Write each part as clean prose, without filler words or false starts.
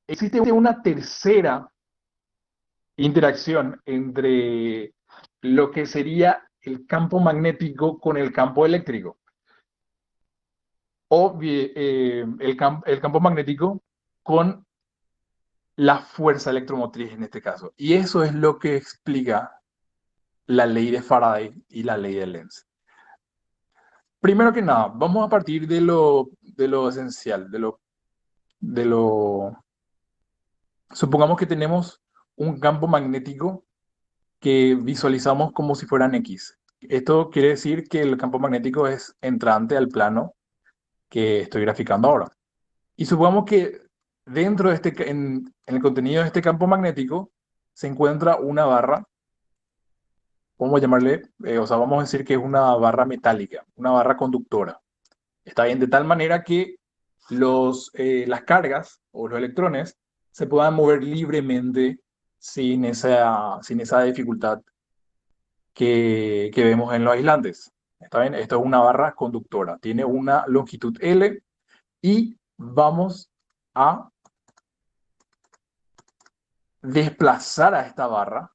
existe una tercera interacción entre lo que sería el campo magnético con el campo eléctrico, o el campo magnético con la fuerza electromotriz en este caso. Y eso es lo que explica la ley de Faraday y la ley de Lenz. Primero que nada, vamos a partir de lo esencial, de lo... Supongamos que tenemos un campo magnético que visualizamos como si fueran X. Esto quiere decir que el campo magnético es entrante al plano que estoy graficando ahora. Y supongamos que dentro de en el contenido de este campo magnético se encuentra una barra, vamos a llamarle, o sea, vamos a decir que es una barra metálica, una barra conductora. Está bien, de tal manera que las cargas o los electrones se puedan mover libremente sin esa dificultad que vemos en los aislantes. ¿Está bien? Esto es una barra conductora, tiene una longitud L y vamos a desplazar a esta barra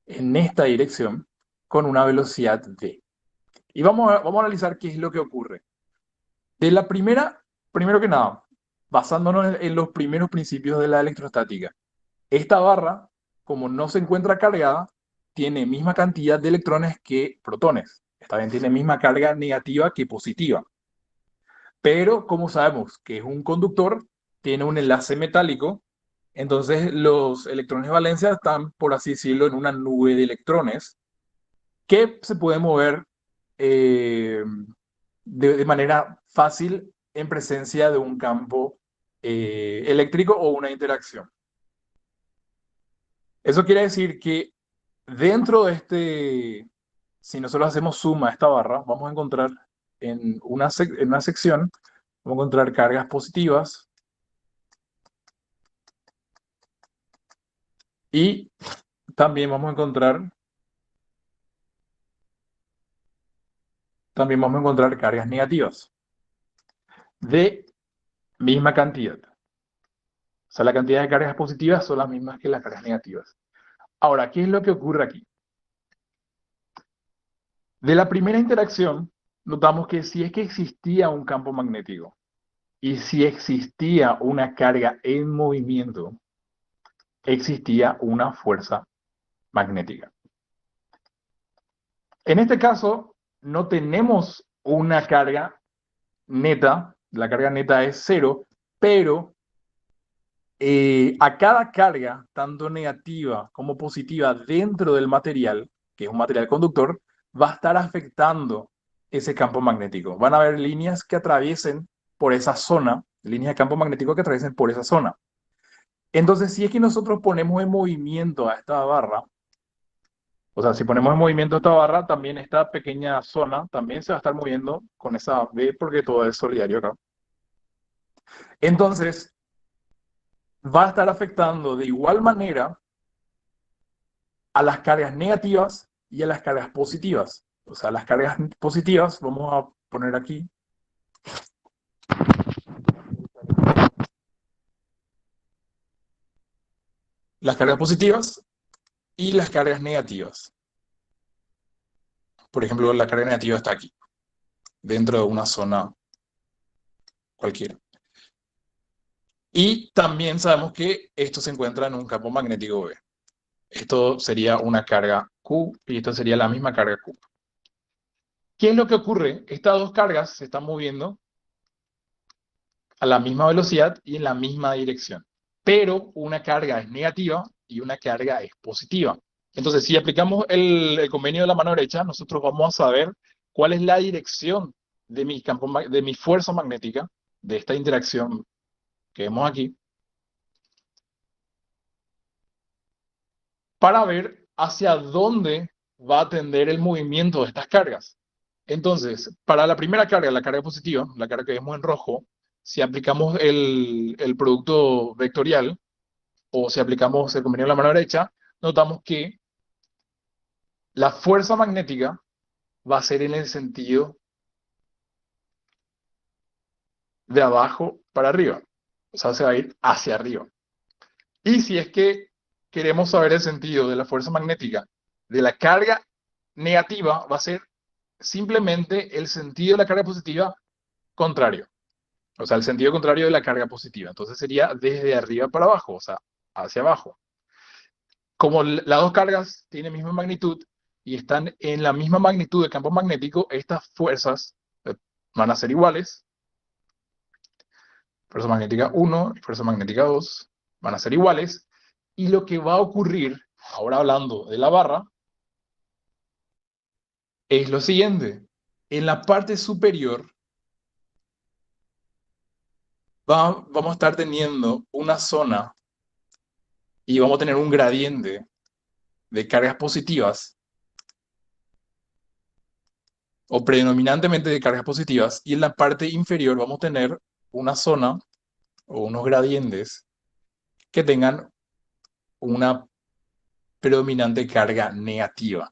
en esta dirección con una velocidad v. Y vamos a analizar qué es lo que ocurre. De la primero que nada, basándonos en los primeros principios de la electrostática, esta barra, como no se encuentra cargada, tiene misma cantidad de electrones que protones. Está bien, tiene misma carga negativa que positiva. Pero como sabemos que es un conductor, tiene un enlace metálico, entonces los electrones de valencia están, por así decirlo, en una nube de electrones que se puede mover eh, de manera fácil en presencia de un campo eléctrico o una interacción. Eso quiere decir que dentro de si nosotros hacemos suma a esta barra, vamos a encontrar en una sección, vamos a encontrar cargas positivas y también vamos a encontrar cargas negativas de misma cantidad. O sea, la cantidad de cargas positivas son las mismas que las cargas negativas. Ahora, ¿qué es lo que ocurre aquí? De la primera interacción, notamos que si es que existía un campo magnético y si existía una carga en movimiento, existía una fuerza magnética. En este caso, no tenemos una carga neta, la carga neta es cero, pero a cada carga, tanto negativa como positiva, dentro del material, que es un material conductor, va a estar afectando ese campo magnético. Van a haber líneas que atraviesen por esa zona, líneas de campo magnético que atraviesen por esa zona. Entonces, si es que nosotros ponemos en movimiento a esta barra, o sea, si ponemos en movimiento esta barra, también esta pequeña zona también se va a estar moviendo con esa V porque todo es solidario acá. Entonces, va a estar afectando de igual manera a las cargas negativas y a las cargas positivas. O sea, las cargas positivas, vamos a poner aquí, las cargas positivas y las cargas negativas. Por ejemplo, la carga negativa está aquí, dentro de una zona cualquiera. Y también sabemos que esto se encuentra en un campo magnético B. Esto sería una carga Q y esto sería la misma carga Q. ¿Qué es lo que ocurre? Estas dos cargas se están moviendo a la misma velocidad y en la misma dirección. Pero una carga es negativa y una carga es positiva. Entonces, si aplicamos el convenio de la mano derecha, nosotros vamos a saber cuál es la dirección de mi fuerza magnética, de esta interacción que vemos aquí, para ver hacia dónde va a tender el movimiento de estas cargas. Entonces, para la primera carga, la carga positiva, la carga que vemos en rojo, si aplicamos el producto vectorial o si aplicamos el convenio de la mano derecha, notamos que la fuerza magnética va a ser en el sentido de abajo para arriba. O sea, se va a ir hacia arriba. Y si es que queremos saber el sentido de la fuerza magnética de la carga negativa, va a ser simplemente el sentido de la carga positiva contrario. O sea, el sentido contrario de la carga positiva. Entonces sería desde arriba para abajo, o sea, hacia abajo. Como las dos cargas tienen misma magnitud y están en la misma magnitud de campo magnético, estas fuerzas van a ser iguales. Fuerza magnética 1 y fuerza magnética 2 van a ser iguales. Y lo que va a ocurrir, ahora hablando de la barra, es lo siguiente. En la parte superior vamos a estar teniendo una zona y vamos a tener un gradiente de cargas positivas o predominantemente de cargas positivas, y en la parte inferior vamos a tener una zona o unos gradientes que tengan una predominante carga negativa.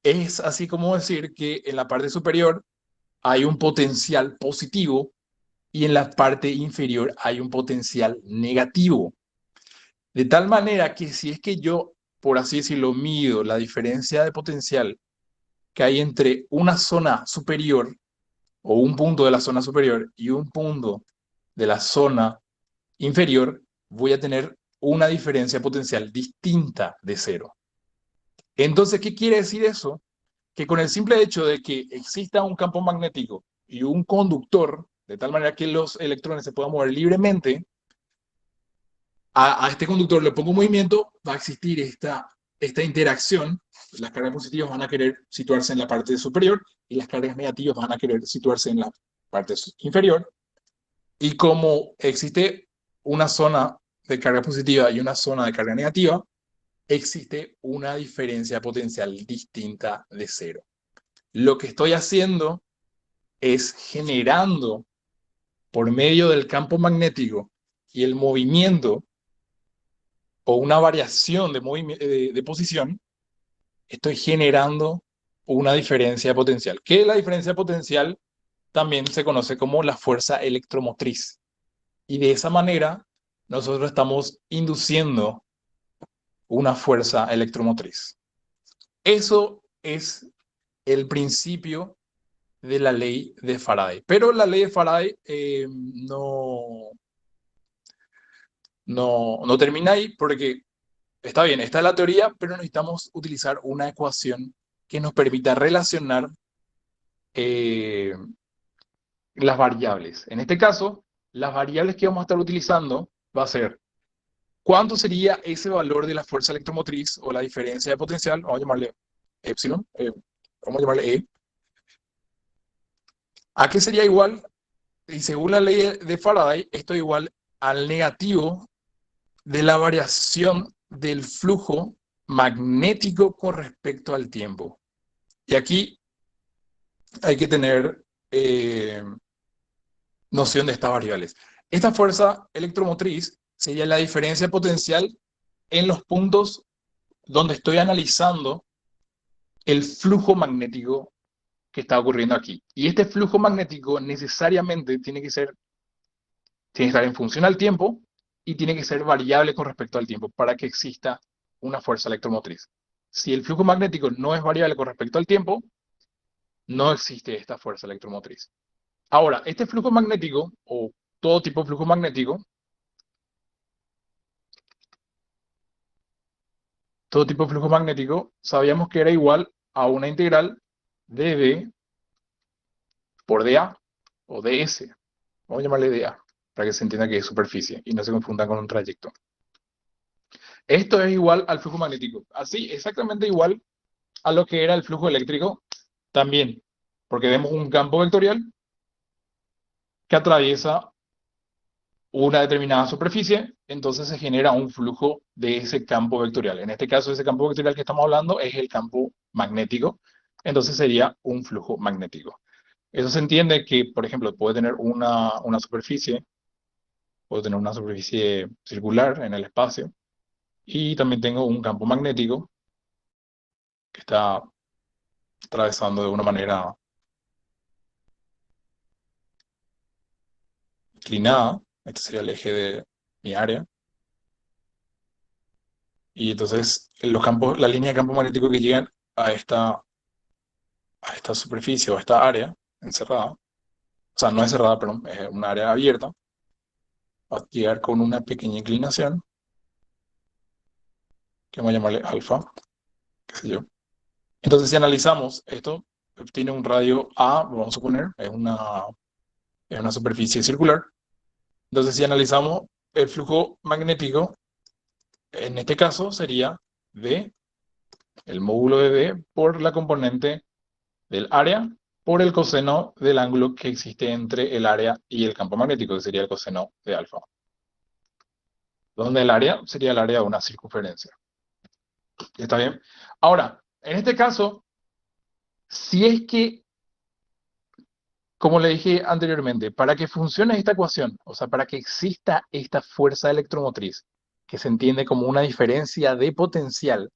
Es así como decir que en la parte superior hay un potencial positivo y en la parte inferior hay un potencial negativo. De tal manera que si es que yo, por así decirlo, mido la diferencia de potencial que hay entre una zona superior o un punto de la zona superior y un punto de la zona inferior, voy a tener una diferencia potencial distinta de cero. Entonces, ¿qué quiere decir eso? Que con el simple hecho de que exista un campo magnético y un conductor, de tal manera que los electrones se puedan mover libremente, a este conductor le pongo movimiento, va a existir esta interacción. Las cargas positivas van a querer situarse en la parte superior y las cargas negativas van a querer situarse en la parte inferior. Y como existe una zona de carga positiva y una zona de carga negativa, existe una diferencia potencial distinta de cero. Lo que estoy haciendo es generando por medio del campo magnético y el movimiento o una variación de posición, estoy generando una diferencia potencial. Que la diferencia potencial también se conoce como la fuerza electromotriz. Y de esa manera nosotros estamos induciendo una fuerza electromotriz. Eso es el principio de la ley de Faraday. Pero la ley de Faraday no termina ahí porque está bien, está la teoría, pero necesitamos utilizar una ecuación que nos permita relacionar eh, las variables. En este caso, las variables que vamos a estar utilizando va a ser cuánto sería ese valor de la fuerza electromotriz o la diferencia de potencial, vamos a llamarle epsilon, vamos a llamarle E. ¿A qué sería igual? Y según la ley de Faraday, esto es igual al negativo de la variación del flujo magnético con respecto al tiempo. Y aquí hay que tener noción de estas variables. Esta fuerza electromotriz sería la diferencia potencial en los puntos donde estoy analizando el flujo magnético que está ocurriendo aquí. Y este flujo magnético necesariamente tiene que estar en función al tiempo y tiene que ser variable con respecto al tiempo para que exista una fuerza electromotriz. Si el flujo magnético no es variable con respecto al tiempo, no existe esta fuerza electromotriz. Ahora, este flujo magnético, o todo tipo de flujo magnético, todo tipo de flujo magnético, sabíamos que era igual a una integral de B por dA o ds. Vamos a llamarle dA, para que se entienda que es superficie y no se confunda con un trayecto. Esto es igual al flujo magnético. Así, exactamente igual a lo que era el flujo eléctrico también, porque vemos un campo vectorial que atraviesa una determinada superficie, entonces se genera un flujo de ese campo vectorial. En este caso, ese campo vectorial que estamos hablando es el campo magnético, entonces sería un flujo magnético. Eso se entiende que, por ejemplo, puede tener una superficie, puedo tener una superficie circular en el espacio, y también tengo un campo magnético que está atravesando de una manera inclinada, Este sería el eje de mi área. Y entonces los campos, la línea de campo magnético que llegan a esta superficie o a esta área encerrada, o sea, no es cerrada, perdón, es una área abierta, va a llegar con una pequeña inclinación, que vamos a llamarle alfa, qué sé yo. Entonces, si analizamos esto, tiene un radio A, vamos a suponer, es una superficie circular. Entonces, si analizamos el flujo magnético, en este caso sería D, el módulo de D, por la componente del área, por el coseno del ángulo que existe entre el área y el campo magnético, que sería el coseno de alfa. Donde el área sería el área de una circunferencia. ¿Está bien? Ahora, en este caso, si es que, como le dije anteriormente, para que funcione esta ecuación, o sea, para que exista esta fuerza electromotriz, que se entiende como una diferencia de potencial,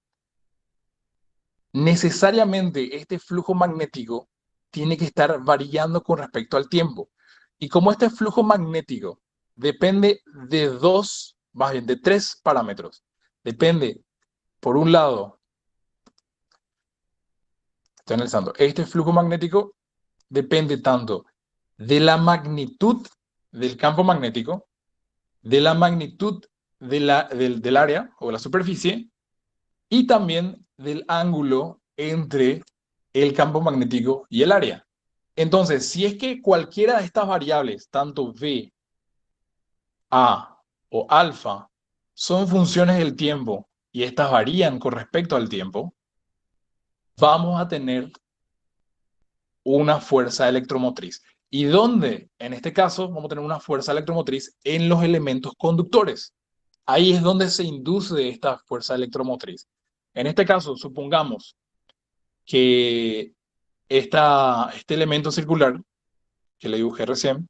necesariamente este flujo magnético tiene que estar variando con respecto al tiempo. Y como este flujo magnético depende de dos, más bien de tres parámetros, depende, por un lado, estoy analizando, este flujo magnético depende tanto de la magnitud del campo magnético, de la magnitud del área o la superficie y también del ángulo entre el campo magnético y el área. Entonces, si es que cualquiera de estas variables, tanto V, A o alfa, son funciones del tiempo y estas varían con respecto al tiempo, vamos a tener una fuerza electromotriz. ¿Y dónde? En este caso, vamos a tener una fuerza electromotriz en los elementos conductores. Ahí es donde se induce esta fuerza electromotriz. En este caso, supongamos que este elemento circular que le dibujé recién,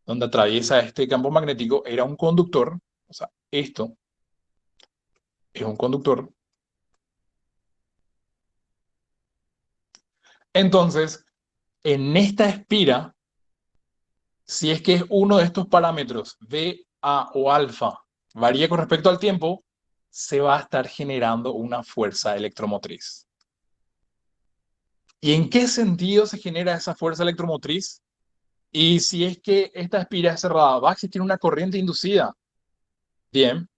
donde atraviesa este campo magnético, era un conductor, o sea, esto es un conductor. Entonces, en esta espira, si es que es uno de estos parámetros, V, A o alfa, varía con respecto al tiempo, se va a estar generando una fuerza electromotriz. ¿Y en qué sentido se genera esa fuerza electromotriz? Y si es que esta espira es cerrada, ¿va a existir una corriente inducida? Bien,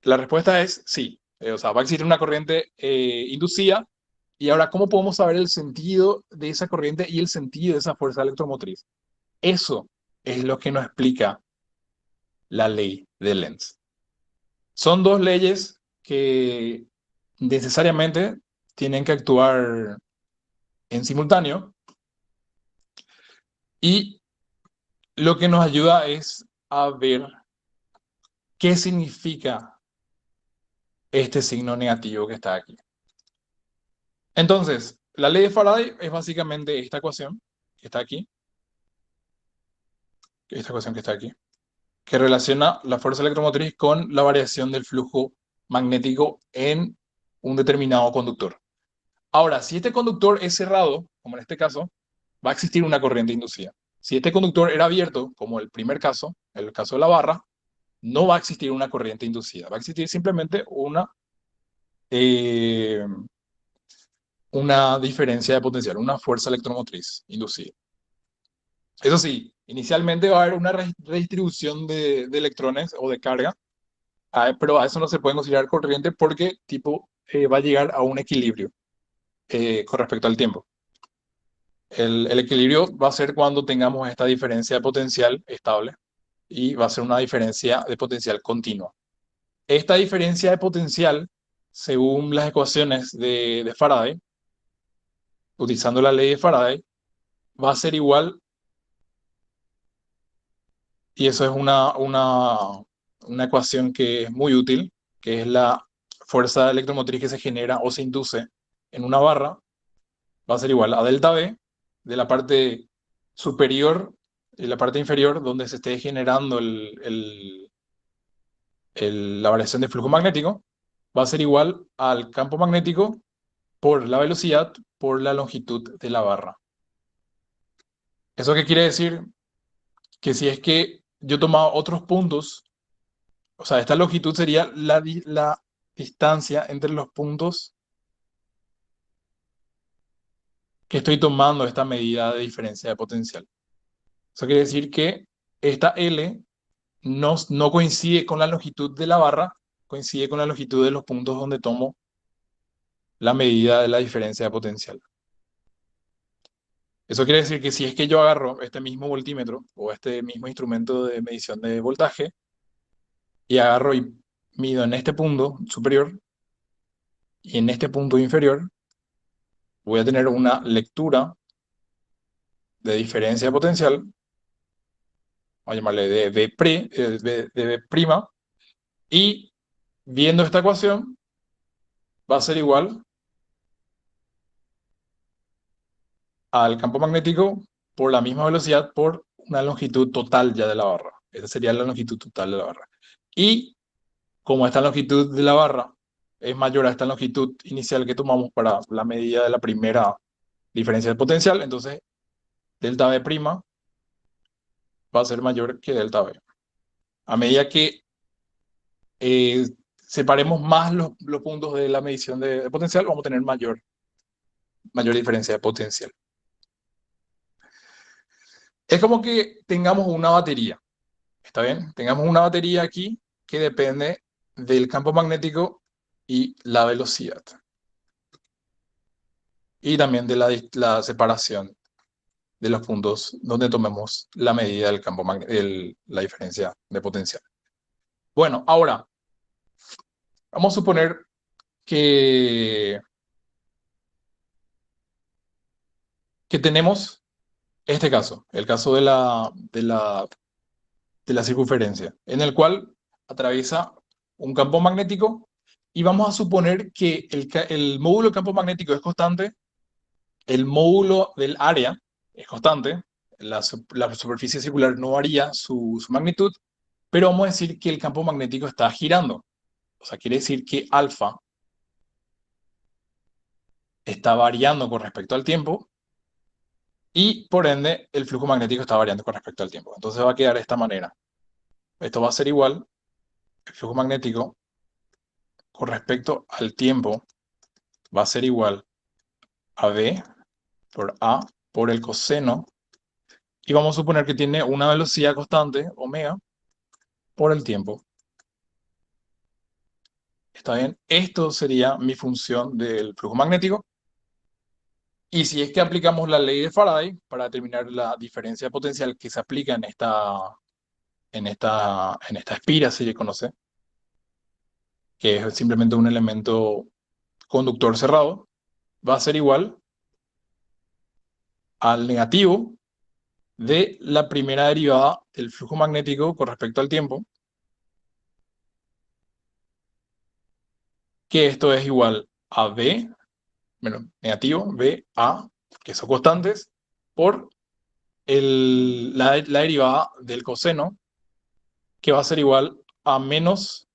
la respuesta es sí. O sea, va a existir una corriente inducida. Y ahora, ¿cómo podemos saber el sentido de esa corriente y el sentido de esa fuerza electromotriz? Eso es lo que nos explica la ley de Lenz. Son dos leyes que necesariamente tienen que actuar en simultáneo y lo que nos ayuda es a ver qué significa este signo negativo que está aquí. Entonces, la ley de Faraday es básicamente esta ecuación que está aquí, que relaciona la fuerza electromotriz con la variación del flujo magnético en un determinado conductor. Ahora, si este conductor es cerrado, como en este caso, va a existir una corriente inducida. Si este conductor era abierto, como el primer caso, el caso de la barra, no va a existir una corriente inducida, va a existir simplemente eh, una diferencia de potencial, una fuerza electromotriz inducida. Eso sí, inicialmente va a haber una redistribución de electrones o de carga, pero a eso no se puede considerar corriente porque tipo va a llegar a un equilibrio con respecto al tiempo. El equilibrio va a ser cuando tengamos esta diferencia de potencial estable y va a ser una diferencia de potencial continua. Esta diferencia de potencial, según las ecuaciones de Faraday, utilizando la ley de Faraday, va a ser igual, y eso es una ecuación que es muy útil, que es la fuerza electromotriz que se genera o se induce en una barra, va a ser igual a delta V de la parte superior y la parte inferior donde se esté generando la variación de flujo magnético, va a ser igual al campo magnético por la velocidad por la longitud de la barra. ¿Eso qué quiere decir? Que si es que yo tomaba otros puntos, o sea, esta longitud sería la distancia entre los puntos que estoy tomando esta medida de diferencia de potencial. Eso quiere decir que esta L no coincide con la longitud de la barra, coincide con la longitud de los puntos donde tomo la medida de la diferencia de potencial. Eso quiere decir que si es que yo agarro este mismo voltímetro o este mismo instrumento de medición de voltaje y agarro y mido en este punto superior y en este punto inferior, voy a tener una lectura de diferencia de potencial, vamos a llamarle de V prima, y viendo esta ecuación va a ser igual al campo magnético por la misma velocidad por una longitud total ya de la barra. Esa sería la longitud total de la barra. Y como esta longitud de la barra es mayor a esta longitud inicial que tomamos para la medida de la primera diferencia de potencial, entonces delta V' va a ser mayor que delta V. A medida que separemos más los puntos de la medición de potencial, vamos a tener mayor diferencia de potencial. Es como que tengamos una batería, ¿está bien? Tengamos una batería aquí que depende del campo magnético y la velocidad. Y también de la separación de los puntos donde tomemos la medida del campo magnético, la diferencia de potencial. Bueno, ahora, vamos a suponer que, que tenemos este caso, el caso de la circunferencia, en el cual atraviesa un campo magnético y vamos a suponer que el módulo del campo magnético es constante, el módulo del área es constante, la superficie circular no varía su magnitud, pero vamos a decir que el campo magnético está girando. O sea, quiere decir que alfa está variando con respecto al tiempo y por ende el flujo magnético está variando con respecto al tiempo. Entonces va a quedar de esta manera. Esto va a ser igual, el flujo magnético con respecto al tiempo va a ser igual a V por A por el coseno. Y vamos a suponer que tiene una velocidad constante, omega, por el tiempo. ¿Está bien? Esto sería mi función del flujo magnético. Y si es que aplicamos la ley de Faraday para determinar la diferencia de potencial que se aplica en esta espira, se le conoce, que es simplemente un elemento conductor cerrado, va a ser igual al negativo de la primera derivada del flujo magnético con respecto al tiempo, que esto es igual a V, bueno, negativo, V, A, que son constantes, por la derivada del coseno, que va a ser igual a menos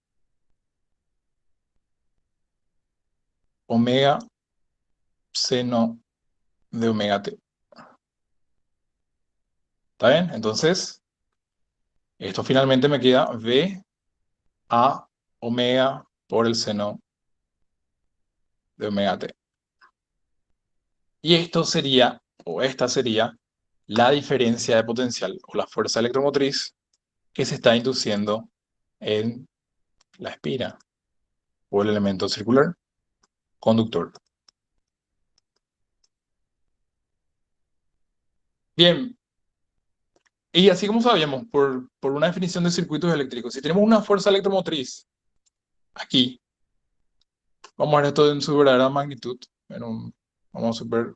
omega seno de omega t. ¿Está bien? Entonces, esto finalmente me queda V a omega por el seno de omega t. Y esto sería, o esta sería, la diferencia de potencial o la fuerza electromotriz que se está induciendo en la espira o el elemento circular conductor. Bien, y así como sabíamos, por una definición de circuitos eléctricos, si tenemos una fuerza electromotriz aquí, vamos a ver esto en su verdadera magnitud, vamos a ver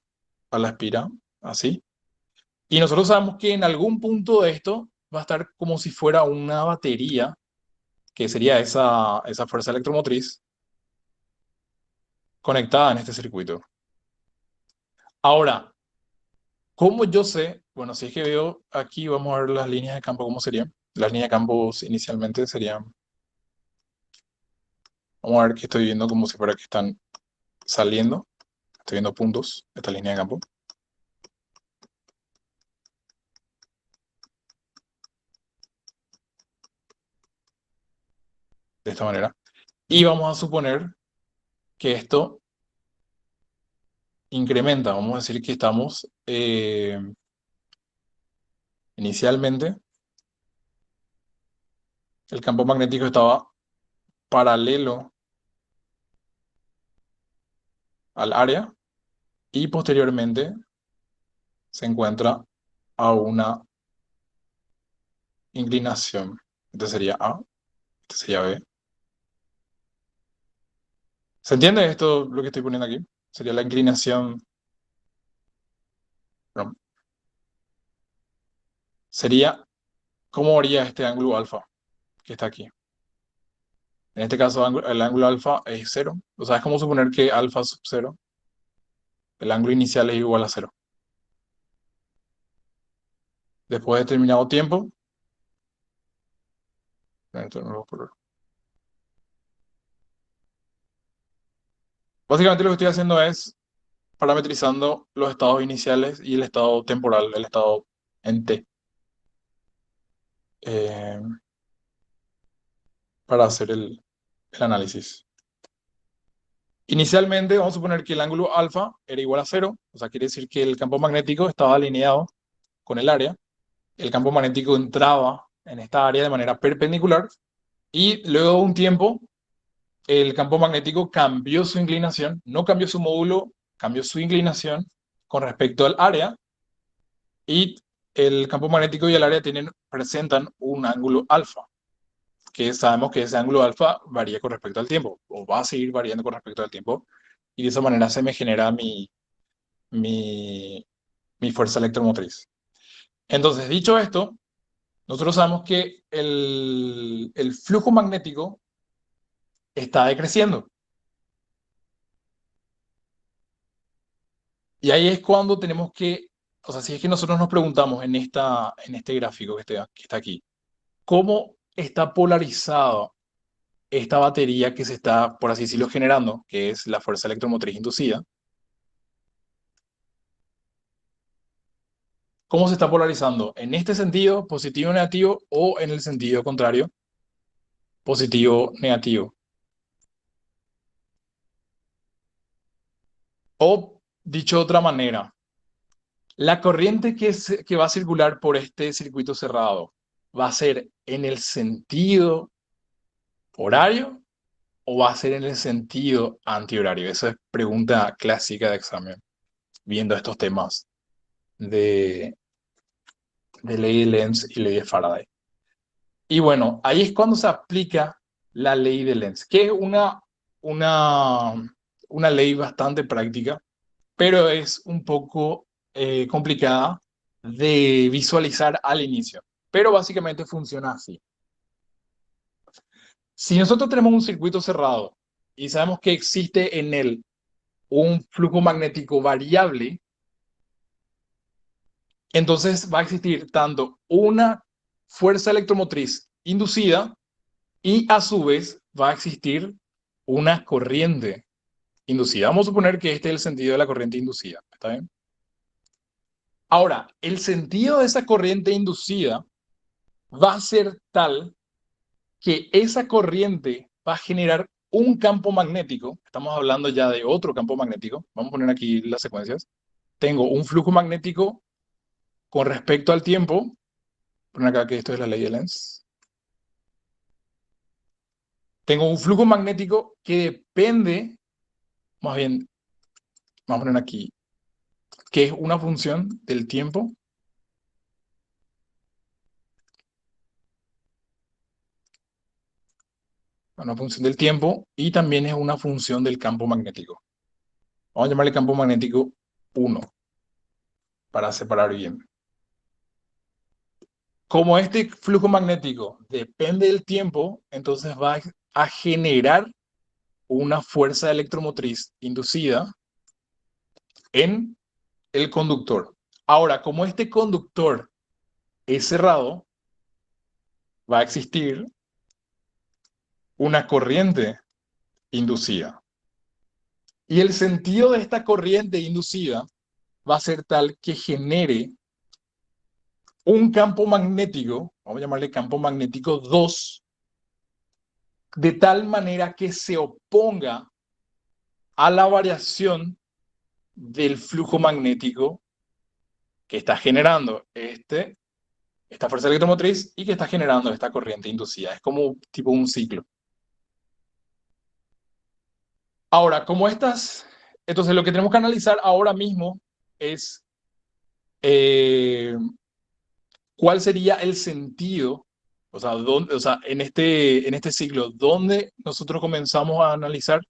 a la espira, así. Y nosotros sabemos que en algún punto de esto va a estar como si fuera una batería, que sería esa fuerza electromotriz, conectada en este circuito. Ahora, ¿cómo yo sé? Bueno, si es que veo aquí, vamos a ver las líneas de campo, ¿cómo serían? Las líneas de campo inicialmente serían, vamos a ver que estoy viendo como si fuera que están saliendo. Estoy viendo puntos, esta línea de campo. esta manera. Y vamos a suponer que esto incrementa. Vamos a decir que estamos inicialmente, el campo magnético estaba paralelo al área y posteriormente se encuentra a una inclinación. Este sería A, este sería B. ¿Se entiende esto, lo que estoy poniendo aquí? Sería la inclinación. No, sería, ¿cómo haría este ángulo alfa que está aquí? En este caso, el ángulo alfa es cero. O sea, es como suponer que alfa sub cero, el ángulo inicial es igual a cero. Después de determinado tiempo, esto no lo puedo- básicamente lo que estoy haciendo es parametrizando los estados iniciales y el estado temporal, el estado en T, eh, para hacer el análisis. Inicialmente, vamos a suponer que el ángulo alfa era igual a cero, o sea, quiere decir que el campo magnético estaba alineado con el área. El campo magnético entraba en esta área de manera perpendicular y luego de un tiempo el campo magnético cambió su inclinación, no cambió su módulo, cambió su inclinación con respecto al área y el campo magnético y el área presentan un ángulo alfa, que sabemos que ese ángulo alfa varía con respecto al tiempo, o va a seguir variando con respecto al tiempo, y de esa manera se me genera mi, mi fuerza electromotriz. Entonces, dicho esto, nosotros sabemos que el flujo magnético está decreciendo. Y ahí es cuando tenemos que, o sea, si es que nosotros nos preguntamos en este gráfico que está aquí, ¿cómo está polarizada esta batería que se está, por así decirlo, generando, que es la fuerza electromotriz inducida? ¿Cómo se está polarizando? ¿En este sentido, positivo, negativo, o en el sentido contrario, positivo, negativo? O, dicho de otra manera, la corriente que va a circular por este circuito cerrado va a ser en el sentido horario o va a ser en el sentido antihorario. Esa es pregunta clásica de examen, viendo estos temas de, de ley de Lenz y ley de Faraday. Y bueno, ahí es cuando se aplica la ley de Lenz, que es una, una ley bastante práctica, pero es un poco complicada de visualizar al inicio. Pero básicamente funciona así. Si nosotros tenemos un circuito cerrado y sabemos que existe en él un flujo magnético variable, entonces va a existir tanto una fuerza electromotriz inducida y a su vez va a existir una corriente inducida. Vamos a suponer que este es el sentido de la corriente inducida. ¿Está bien? Ahora, el sentido de esa corriente inducida va a ser tal que esa corriente va a generar un campo magnético. Estamos hablando ya de otro campo magnético. Vamos a poner aquí las secuencias. Tengo un flujo magnético con respecto al tiempo. Poner acá que esto es la ley de Lenz. Tengo un flujo magnético que depende, más bien, vamos a poner aquí, que es una función del tiempo. Una función del tiempo y también es una función del campo magnético. Vamos a llamarle campo magnético 1 para separar bien. Como este flujo magnético depende del tiempo, entonces va a generar una fuerza electromotriz inducida en el conductor. Ahora, como este conductor es cerrado, va a existir una corriente inducida. Y el sentido de esta corriente inducida va a ser tal que genere un campo magnético, vamos a llamarle campo magnético 2, de tal manera que se oponga a la variación del flujo magnético que está generando esta fuerza electromotriz y que está generando esta corriente inducida. Es como tipo un ciclo. Ahora, entonces lo que tenemos que analizar ahora mismo es cuál sería el sentido, o sea, en este ciclo, donde nosotros comenzamos a analizar,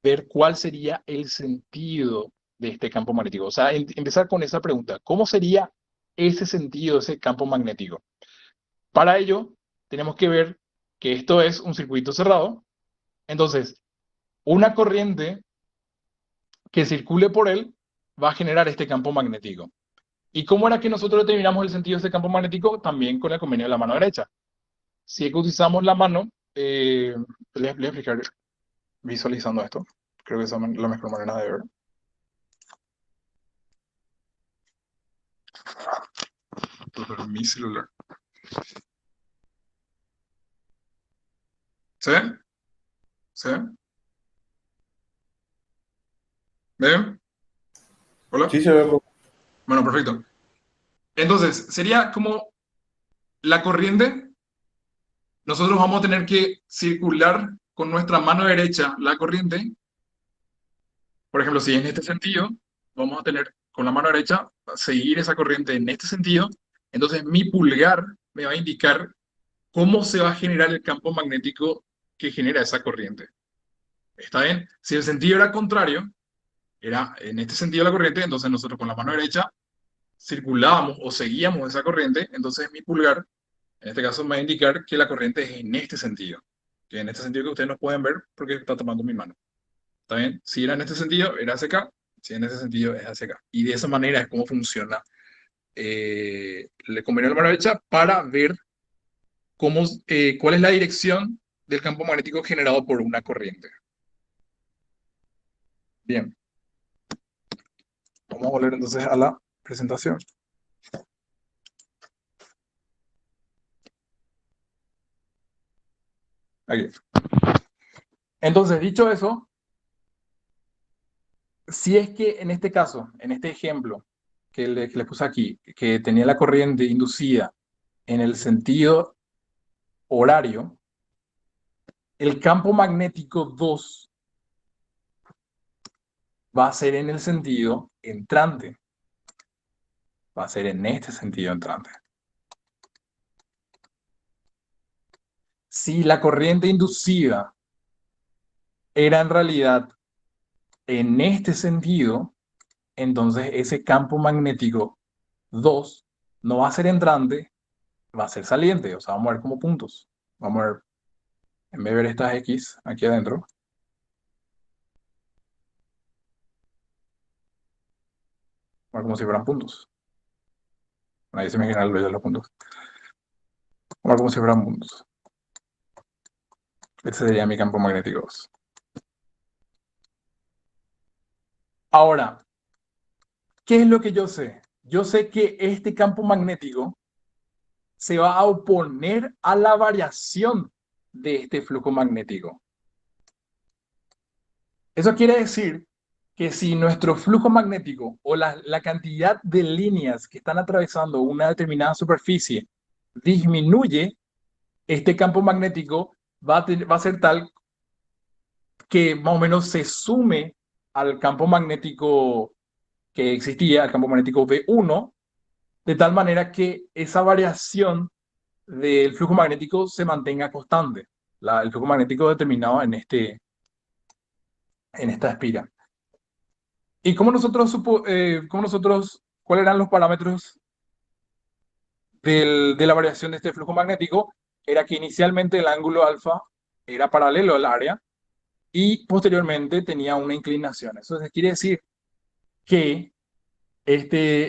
ver cuál sería el sentido de este campo magnético. O sea, empezar con esa pregunta, ¿cómo sería ese sentido, ese campo magnético? Para ello, tenemos que ver que esto es un circuito cerrado. Entonces, una corriente que circule por él va a generar este campo magnético. ¿Y cómo era que nosotros determinamos el sentido de este campo magnético? También con el convenio de la mano derecha. Si es que utilizamos la mano, les voy a explicar visualizando esto. Creo que esa es la mejor manera de ver. Mi celular. ¿Se ven? ¿Se ven? ¿Me ven? ¿Hola? Sí, se ve. Bueno, perfecto. Entonces, sería como la corriente. Nosotros vamos a tener que circular con nuestra mano derecha la corriente. Por ejemplo, si en este sentido, vamos a tener con la mano derecha, seguir esa corriente en este sentido. Entonces, mi pulgar me va a indicar cómo se va a generar el campo magnético que genera esa corriente. ¿Está bien? Si el sentido era contrario, era en este sentido la corriente, entonces nosotros con la mano derecha circulábamos o seguíamos esa corriente, entonces mi pulgar, en este caso, me va a indicar que la corriente es en este sentido. Que en este sentido que ustedes no pueden ver porque está tomando mi mano. ¿Está bien? Si era en este sentido, era hacia acá. Si en ese sentido, es hacia acá. Y de esa manera es como funciona el convenio de la mano derecha para ver cuál es la dirección del campo magnético generado por una corriente. Bien, vamos a volver entonces a la presentación. Aquí. Entonces, dicho eso, si es que en este caso, en este ejemplo que le puse aquí, que tenía la corriente inducida en el sentido horario, el campo magnético 2 va a ser en el sentido entrante. Va a ser en este sentido entrante. Si la corriente inducida era en realidad en este sentido, entonces ese campo magnético 2 no va a ser entrante, va a ser saliente, o sea, vamos a ver como puntos. Vamos a ver, en vez de ver estas X aquí adentro, vamos a ver como si fueran puntos. Nadie se imagina el de los puntos. Vamos a ver como si fueran puntos. Este sería mi campo magnético 2. Ahora, ¿qué es lo que yo sé? Yo sé que este campo magnético se va a oponer a la variación de este flujo magnético. Eso quiere decir que si nuestro flujo magnético o la cantidad de líneas que están atravesando una determinada superficie disminuye, este campo magnético va a ser tal que más o menos se sume al campo magnético que existía, al campo magnético V1, de tal manera que esa variación del flujo magnético se mantenga constante. El flujo magnético determinado en esta espiral. ¿Y cuáles eran los parámetros de la variación de este flujo magnético? Era que inicialmente el ángulo alfa era paralelo al área y posteriormente tenía una inclinación. Eso quiere decir que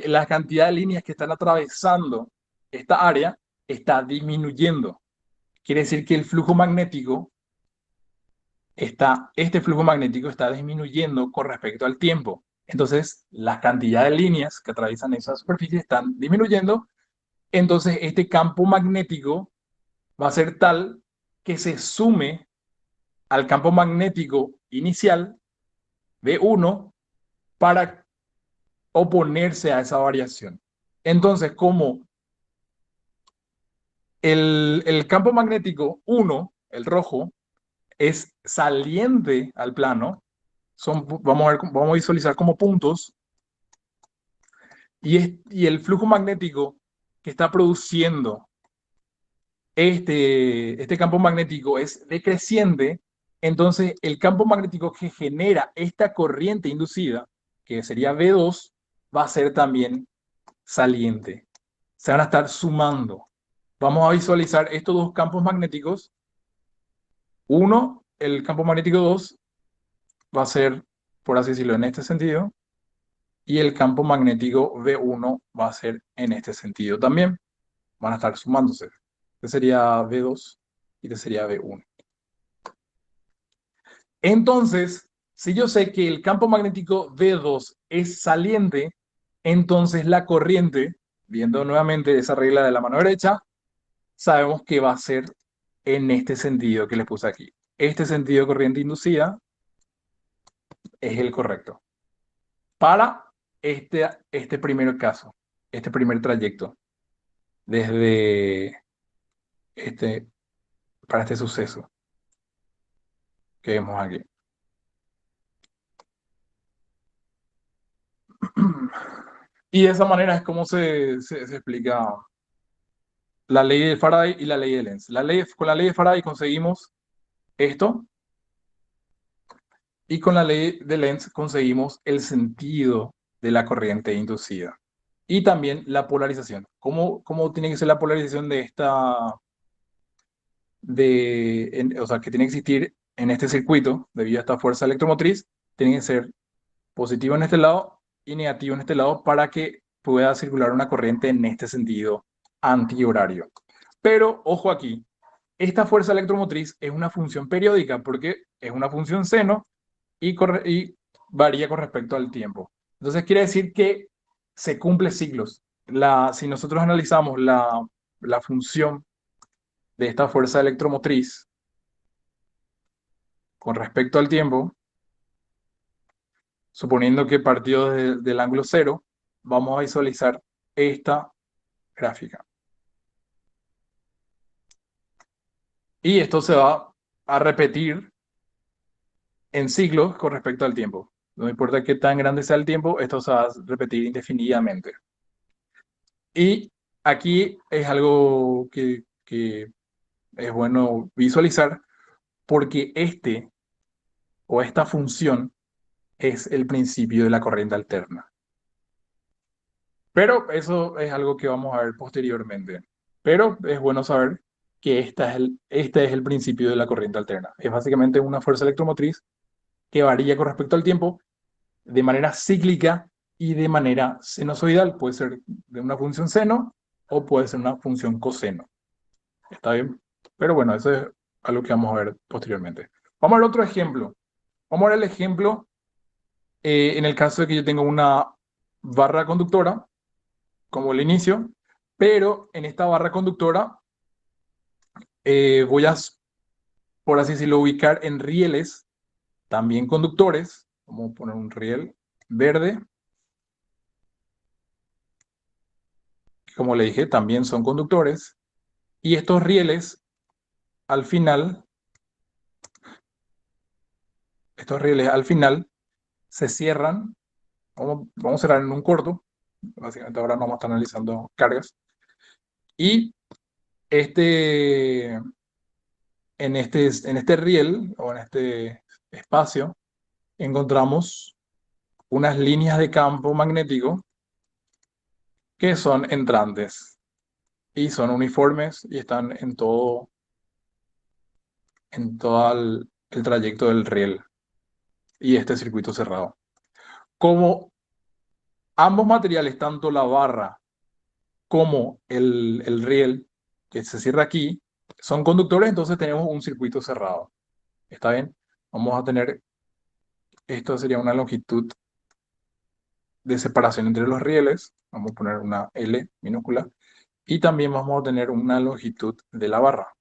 la cantidad de líneas que están atravesando esta área está disminuyendo. Quiere decir que este flujo magnético está disminuyendo con respecto al tiempo. Entonces, la cantidad de líneas que atraviesan esa superficie están disminuyendo. Entonces, este campo magnético va a ser tal que se sume al campo magnético inicial, V1, para oponerse a esa variación. Entonces, como el campo magnético 1, el rojo, es saliente al plano, vamos a visualizar como puntos, y el flujo magnético que está produciendo este campo magnético es decreciente. Entonces el campo magnético que genera esta corriente inducida, que sería V2, va a ser también saliente. Se van a estar sumando. Vamos a visualizar estos dos campos magnéticos. Uno, el campo magnético 2, va a ser, por así decirlo, en este sentido. Y el campo magnético V1 va a ser en este sentido también. Van a estar sumándose. Este sería V2 y este sería V1. Entonces, si yo sé que el campo magnético V2 es saliente, entonces la corriente, viendo nuevamente esa regla de la mano derecha, sabemos que va a ser en este sentido que les puse aquí. Este sentido de corriente inducida es el correcto para este primer caso, este primer trayecto, desde este, para este suceso que vemos aquí. Y de esa manera es como se explica la ley de Faraday y la ley de Lenz. Con la ley de Faraday conseguimos esto, y con la ley de Lenz conseguimos el sentido de la corriente inducida. Y también la polarización. ¿Cómo tiene que ser la polarización de o sea, que tiene que existir en este circuito debido a esta fuerza electromotriz? Tiene que ser positivo en este lado y negativo en este lado para que pueda circular una corriente en este sentido antihorario. Pero ojo aquí, esta fuerza electromotriz es una función periódica porque es una función seno y varía con respecto al tiempo. Entonces quiere decir que se cumple ciclos. Si nosotros analizamos la función de esta fuerza electromotriz con respecto al tiempo, suponiendo que partió del ángulo cero, vamos a visualizar esta gráfica. Y esto se va a repetir en ciclos con respecto al tiempo. No importa qué tan grande sea el tiempo, esto se va a repetir indefinidamente. Y aquí es algo que es bueno visualizar porque esta función es el principio de la corriente alterna. Pero eso es algo que vamos a ver posteriormente. Pero es bueno saber que este es el principio de la corriente alterna. Es básicamente una fuerza electromotriz que varía con respecto al tiempo de manera cíclica y de manera sinusoidal. Puede ser de una función seno o puede ser una función coseno. ¿Está bien? Pero bueno, eso es algo que vamos a ver posteriormente. Vamos a ver otro ejemplo. Vamos a ver el ejemplo en el caso de que yo tenga una barra conductora, como el inicio, pero en esta barra conductora voy a, por así decirlo, ubicar en rieles también conductores. Vamos a poner un riel verde, que como le dije, también son conductores. Y estos rieles, al final, se cierran. Vamos a cerrar en un corto. Básicamente ahora no vamos a estar analizando cargas. Y este, en este riel o en este espacio encontramos unas líneas de campo magnético que son entrantes y son uniformes y están en todo el trayecto del riel y este circuito cerrado. Como ambos materiales, tanto la barra como el riel que se cierra aquí, son conductores, entonces tenemos un circuito cerrado. ¿Está bien? Vamos a tener, esto sería una longitud de separación entre los rieles. Vamos a poner una L minúscula. Y también vamos a tener una longitud de la barra.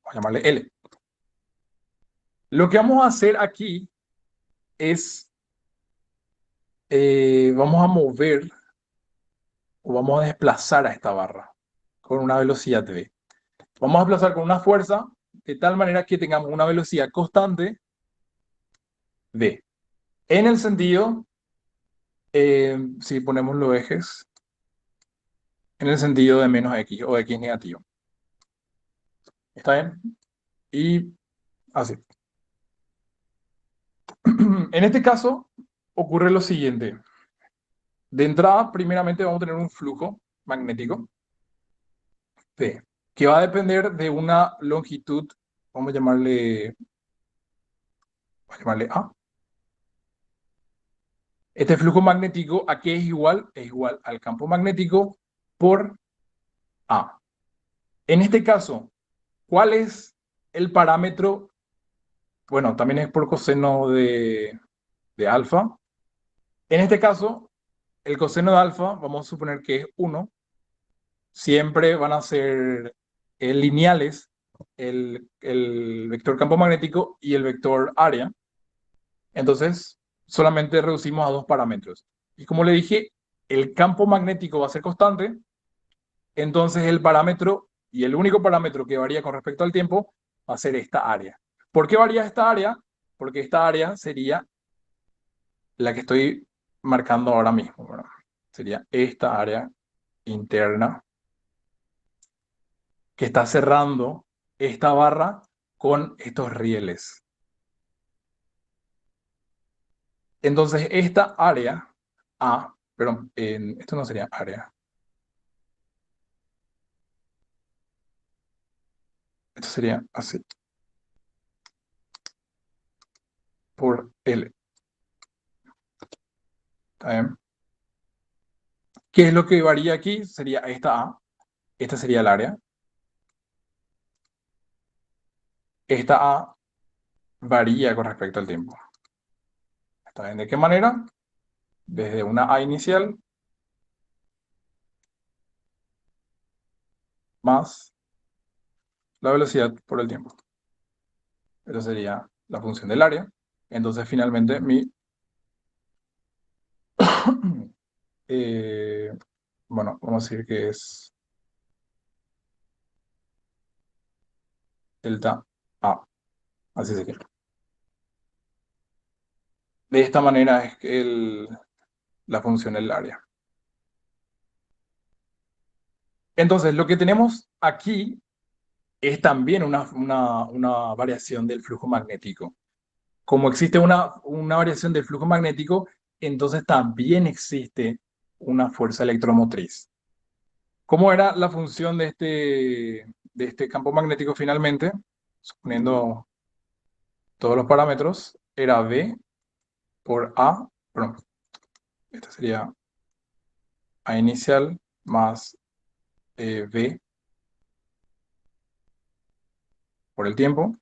Vamos a llamarle L. Lo que vamos a hacer aquí es, vamos a mover o vamos a desplazar a esta barra con una velocidad v. Vamos a desplazar con una fuerza de tal manera que tengamos una velocidad constante v. En el sentido, si ponemos los ejes, en el sentido de menos x o x negativo. ¿Está bien? Y así. En este caso, ocurre lo siguiente. De entrada, primeramente vamos a tener un flujo magnético P, que va a depender de una longitud, vamos a llamarle A. Este flujo magnético, ¿a qué es igual? Es igual al campo magnético por A. En este caso, ¿cuál es el parámetro? Bueno, también es por coseno de alfa. En este caso, el coseno de alfa, vamos a suponer que es 1. Siempre van a ser lineales el vector campo magnético y el vector área. Entonces, solamente reducimos a dos parámetros. Y como le dije, el campo magnético va a ser constante, entonces el parámetro y el único parámetro que varía con respecto al tiempo va a ser esta área. ¿Por qué varía esta área? Porque esta área sería la que estoy marcando ahora mismo, ¿verdad? Sería esta área interna que está cerrando esta barra con estos rieles. Entonces, esta área A, perdón, esto no sería área. Esto sería así, por L. ¿Está bien? ¿Qué es lo que varía aquí? Sería esta A. Esta sería el área. Esta A varía con respecto al tiempo. ¿Está bien? ¿De qué manera? Desde una A inicial más la velocidad por el tiempo. Esa sería la función del área. Entonces, finalmente, eh, bueno, vamos a decir que es delta A. Así se quiere. De esta manera es que la función del área. Entonces, lo que tenemos aquí es también una variación del flujo magnético. Como existe una variación del flujo magnético, entonces también existe una fuerza electromotriz. ¿Cómo era la función de este campo magnético finalmente? Suponiendo todos los parámetros, era V por A, perdón, esta sería A inicial más V por el tiempo,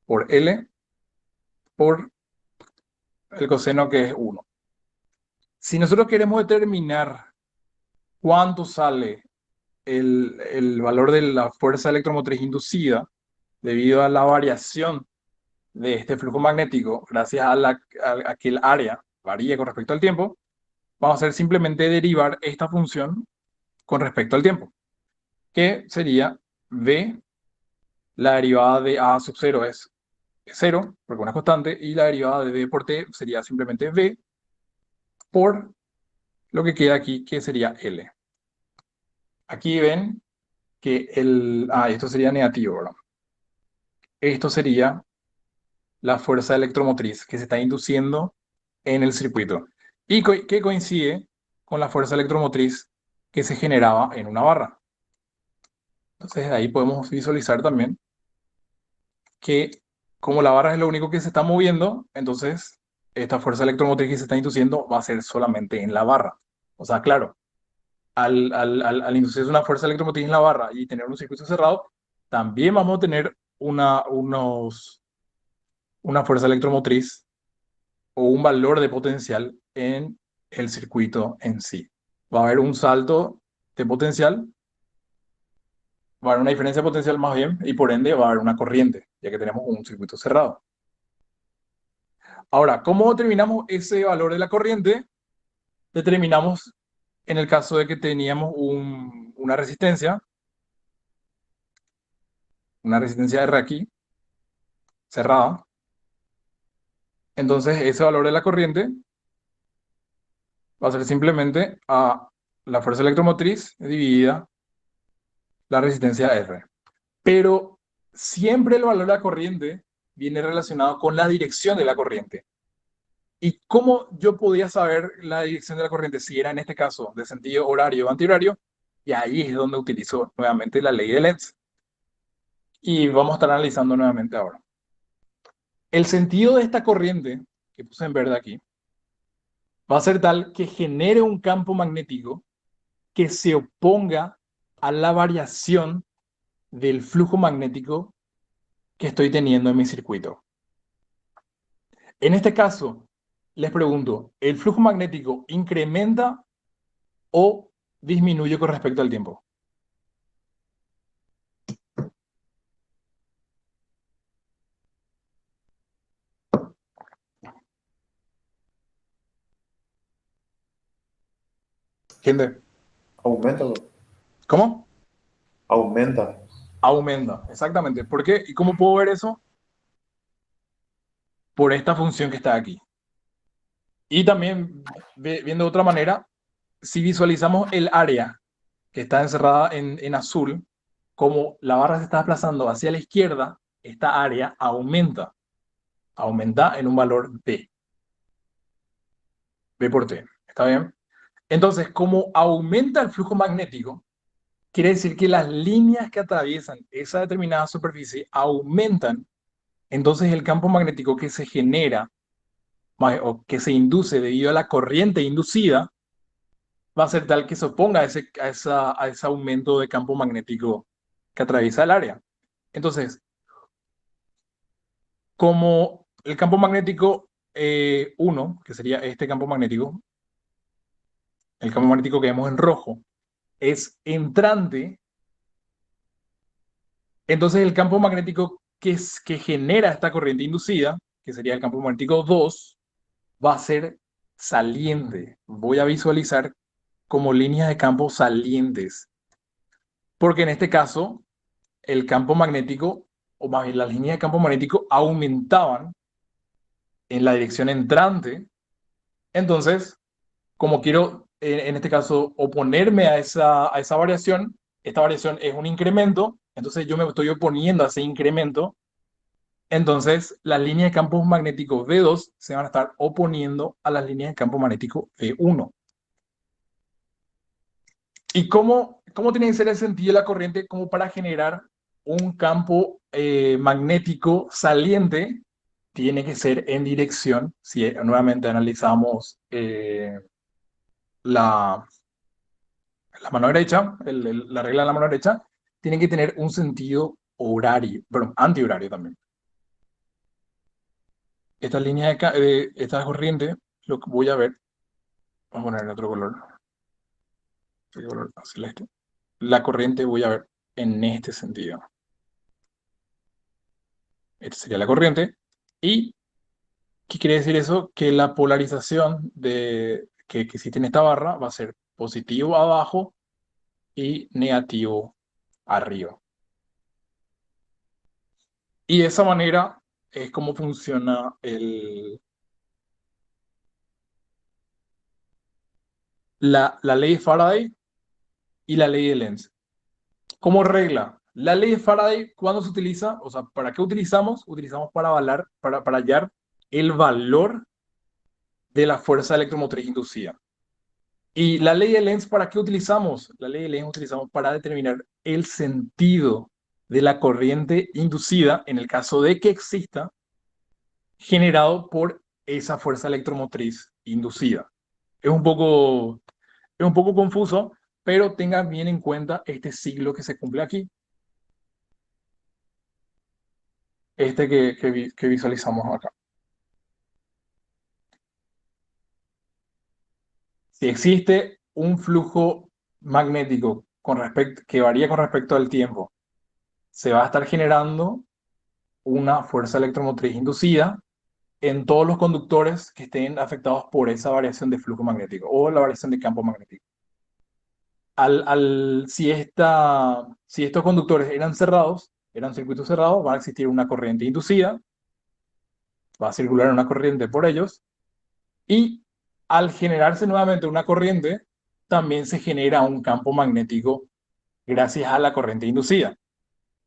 por L, por el coseno que es 1. Si nosotros queremos determinar cuánto sale el valor de la fuerza electromotriz inducida debido a la variación de este flujo magnético, gracias a que el área varía con respecto al tiempo, vamos a hacer simplemente derivar esta función con respecto al tiempo, que sería V, la derivada de A sub 0 es 0, porque una constante, y la derivada de V por T sería simplemente V por lo que queda aquí, que sería L. Aquí ven que esto sería negativo, ¿verdad? Esto sería la fuerza electromotriz que se está induciendo en el circuito y que coincide con la fuerza electromotriz que se generaba en una barra. Entonces ahí podemos visualizar también que como la barra es lo único que se está moviendo, entonces esta fuerza electromotriz que se está induciendo va a ser solamente en la barra. O sea, claro, al inducirse una fuerza electromotriz en la barra y tener un circuito cerrado, también vamos a tener una fuerza electromotriz o un valor de potencial en el circuito en sí. Va a haber un salto de potencial, va a haber una diferencia de potencial más bien, y por ende va a haber una corriente. ya que tenemos un circuito cerrado. Ahora, ¿cómo determinamos ese valor de la corriente? Determinamos en el caso de que teníamos una resistencia R aquí, cerrada. Entonces, ese valor de la corriente va a ser simplemente a la fuerza electromotriz dividida la resistencia R. Pero siempre el valor de la corriente viene relacionado con la dirección de la corriente. ¿Y cómo yo podía saber la dirección de la corriente? Si era en este caso de sentido horario o antihorario, y ahí es donde utilizo nuevamente la ley de Lenz. Y vamos a estar analizando nuevamente ahora. El sentido de esta corriente, que puse en verde aquí, va a ser tal que genere un campo magnético que se oponga a la variación del flujo magnético que estoy teniendo en mi circuito. En este caso, les pregunto, ¿el flujo magnético incrementa o disminuye con respecto al tiempo? Gente, Aumenta, ¿cómo? aumenta. Aumenta, exactamente. ¿Por qué? ¿Y cómo puedo ver eso? Por esta función que está aquí. Y también, viendo de otra manera, si visualizamos el área que está encerrada en azul, como la barra se está desplazando hacia la izquierda, esta área aumenta en un valor B, B por T, ¿está bien? Entonces, como aumenta el flujo magnético, quiere decir que las líneas que atraviesan esa determinada superficie aumentan, entonces el campo magnético que se genera o que se induce debido a la corriente inducida va a ser tal que se oponga a ese aumento de campo magnético que atraviesa el área. Entonces, como el campo magnético 1, que sería este campo magnético, el campo magnético que vemos en rojo, es entrante, entonces el campo magnético que genera esta corriente inducida, que sería el campo magnético 2, va a ser saliente. Voy a visualizar como líneas de campo salientes, porque en este caso el campo magnético, o más bien las líneas de campo magnético, aumentaban en la dirección entrante. Entonces, como quiero, en este caso, oponerme a esa variación, esta variación es un incremento, entonces yo me estoy oponiendo a ese incremento, entonces las líneas de campo magnético V2 se van a estar oponiendo a las líneas de campo magnético V1. ¿Y cómo tiene que ser el sentido de la corriente como para generar un campo magnético saliente? Tiene que ser en dirección, si nuevamente analizamos la, la mano derecha, la regla de la mano derecha, tiene que tener un sentido horario, perdón, antihorario también. Esta línea esta corriente, lo que voy a ver, vamos a poner en otro color celeste. La corriente voy a ver en este sentido. Esta sería la corriente. ¿Y qué quiere decir eso? Que la polarización que existe en esta barra va a ser positivo abajo y negativo arriba. Y de esa manera es como funciona la ley de Faraday y la ley de Lenz. Como regla, la ley de Faraday, ¿cuándo se utiliza? O sea, ¿para qué utilizamos? Utilizamos para hallar el valor de la fuerza electromotriz inducida. ¿Y la ley de Lenz para qué utilizamos? La ley de Lenz utilizamos para determinar el sentido de la corriente inducida, en el caso de que exista, generado por esa fuerza electromotriz inducida. Es un poco, es un poco confuso, pero tengan bien en cuenta este siglo que se cumple aquí, este que visualizamos acá. Si existe un flujo magnético que varía con respecto al tiempo, se va a estar generando una fuerza electromotriz inducida en todos los conductores que estén afectados por esa variación de flujo magnético o la variación de campo magnético. Si estos conductores eran cerrados, eran circuitos cerrados, va a existir una corriente inducida, va a circular una corriente por ellos, y al generarse nuevamente una corriente, también se genera un campo magnético gracias a la corriente inducida,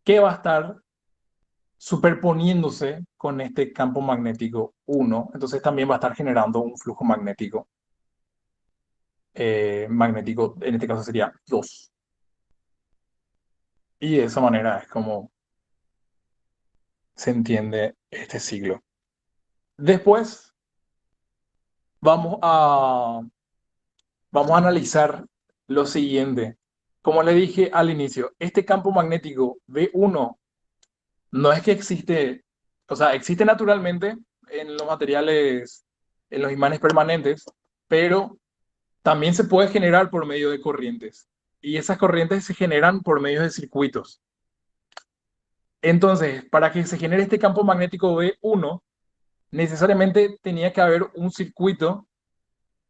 que va a estar superponiéndose con este campo magnético 1, entonces también va a estar generando un flujo magnético, magnético en este caso sería 2. Y de esa manera es como se entiende este ciclo. Después vamos a, vamos a analizar lo siguiente. Como le dije al inicio, este campo magnético B1 no es que existe, o sea, existe naturalmente en los materiales, en los imanes permanentes, pero también se puede generar por medio de corrientes. Y esas corrientes se generan por medio de circuitos. Entonces, para que se genere este campo magnético B1, necesariamente tenía que haber un circuito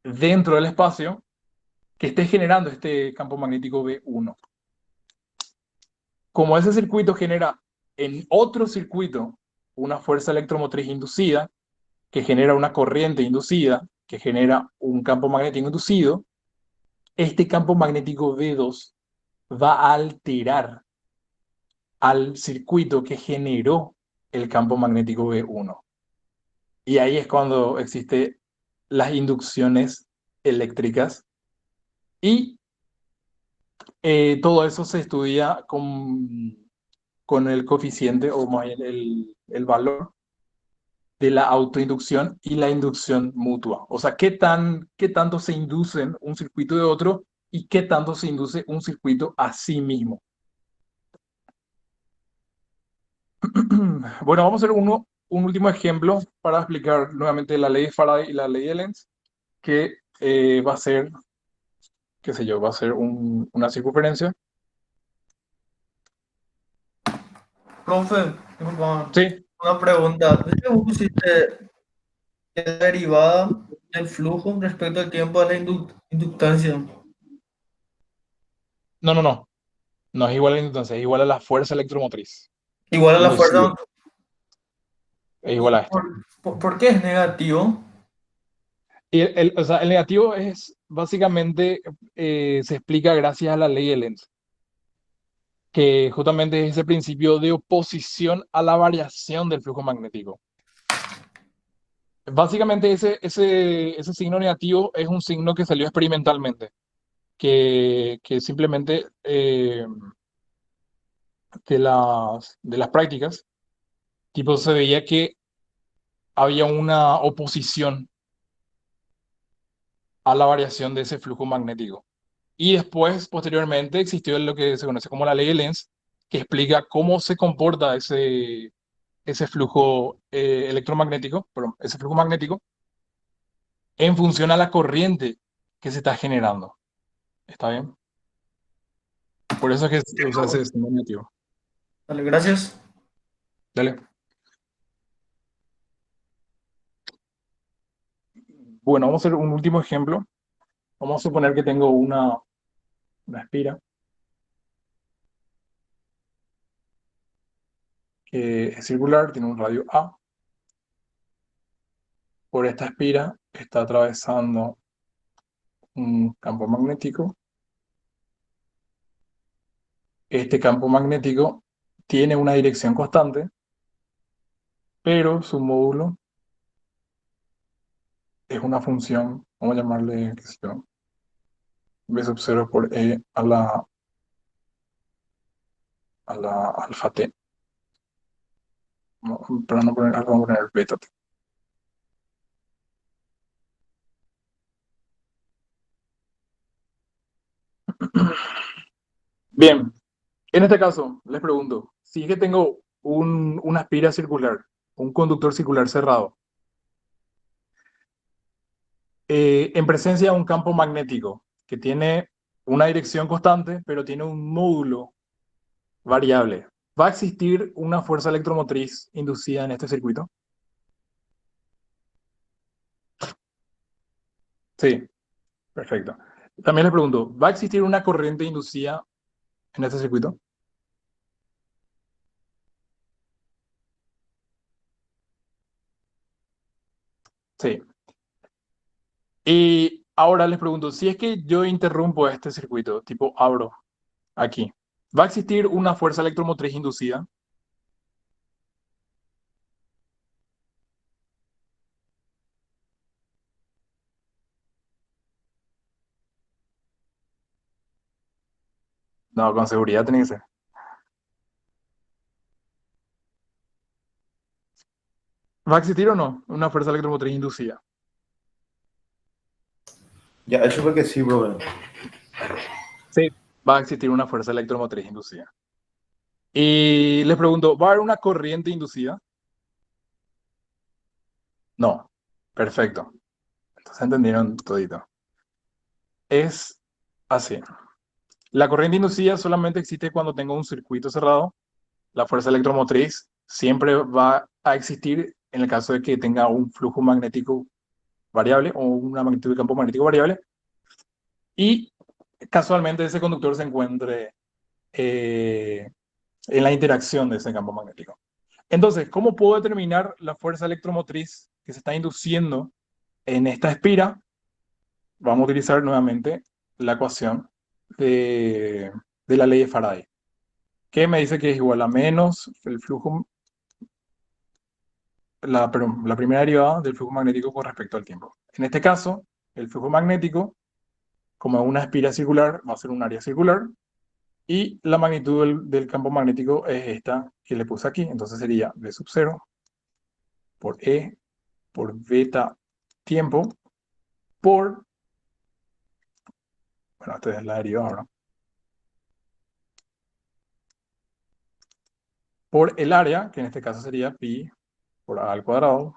dentro del espacio que esté generando este campo magnético B1. Como ese circuito genera en otro circuito una fuerza electromotriz inducida, que genera una corriente inducida, que genera un campo magnético inducido, este campo magnético B2 va a alterar al circuito que generó el campo magnético B1. Y ahí es cuando existen las inducciones eléctricas y todo eso se estudia con el coeficiente o más bien el valor de la autoinducción y la inducción mutua. O sea, qué tanto se inducen un circuito de otro y qué tanto se induce un circuito a sí mismo. Bueno, vamos a hacer un último ejemplo para explicar nuevamente la ley de Faraday y la ley de Lenz, que va a ser, qué sé yo, va a ser una circunferencia. Profe, disculpa, Sí, una pregunta. ¿De qué vos pusiste la derivada del flujo respecto al tiempo de la inductancia? no, no, no. No es igual a la inductancia, es igual a la fuerza electromotriz Igual a la inducida. fuerza. Es igual ¿Y a esto. por qué es negativo? Y o sea, el negativo es básicamente, se explica gracias a la ley de Lenz, que justamente es ese principio de oposición a la variación del flujo magnético. Básicamente ese signo negativo es un signo que salió experimentalmente, que simplemente de las prácticas, tipo se veía que había una oposición a la variación de ese flujo magnético. Y después, posteriormente, existió lo que se conoce como la ley de Lenz, que explica cómo se comporta ese flujo electromagnético, perdón, ese flujo magnético, en función a la corriente que se está generando. ¿Está bien? Por eso es que usa ese signo negativo. Vale, gracias. Dale. Bueno, vamos a hacer un último ejemplo. Vamos a suponer que tengo una espira que es circular, tiene un radio A. Por esta espira está atravesando un campo magnético. Este campo magnético tiene una dirección constante, pero su módulo es una función, vamos a llamarle, qué sé yo, B sub 0 por E a la alfa t. Para no poner alfa, vamos a poner beta t. Bien, en este caso, les pregunto, si es que tengo una espira circular, un conductor circular cerrado, en presencia de un campo magnético que tiene una dirección constante, pero tiene un módulo variable. ¿Va a existir una fuerza electromotriz inducida en este circuito? Sí, perfecto. También les pregunto, ¿va a existir una corriente inducida en este circuito? Sí. Y ahora les pregunto, si es que yo interrumpo este circuito, tipo abro aquí, ¿va a existir una fuerza electromotriz inducida? No, con seguridad tiene que ser. ¿Va a existir o no una fuerza electromotriz inducida? Ya, eso fue que sí, bro. Sí. Va a existir una fuerza electromotriz inducida. Y les pregunto, ¿va a haber una corriente inducida? No. Perfecto. Entonces entendieron todito. Es así. La corriente inducida solamente existe cuando tengo un circuito cerrado. La fuerza electromotriz siempre va a existir en el caso de que tenga un flujo magnético variable o una magnitud de campo magnético variable y casualmente ese conductor se encuentre eh, en la interacción de ese campo magnético. Entonces, ¿cómo puedo determinar la fuerza electromotriz que se está induciendo en esta espira? Vamos a utilizar nuevamente la ecuación de la ley de Faraday, que me dice que es igual a menos el flujo, perdón, la primera derivada del flujo magnético con respecto al tiempo. En este caso, el flujo magnético, como es una espira circular, va a ser un área circular, y la magnitud del campo magnético es esta que le puse aquí. Entonces sería V sub 0 por E por beta tiempo por, bueno, esta es la derivada, ¿no? Por el área, que en este caso sería pi por a al cuadrado,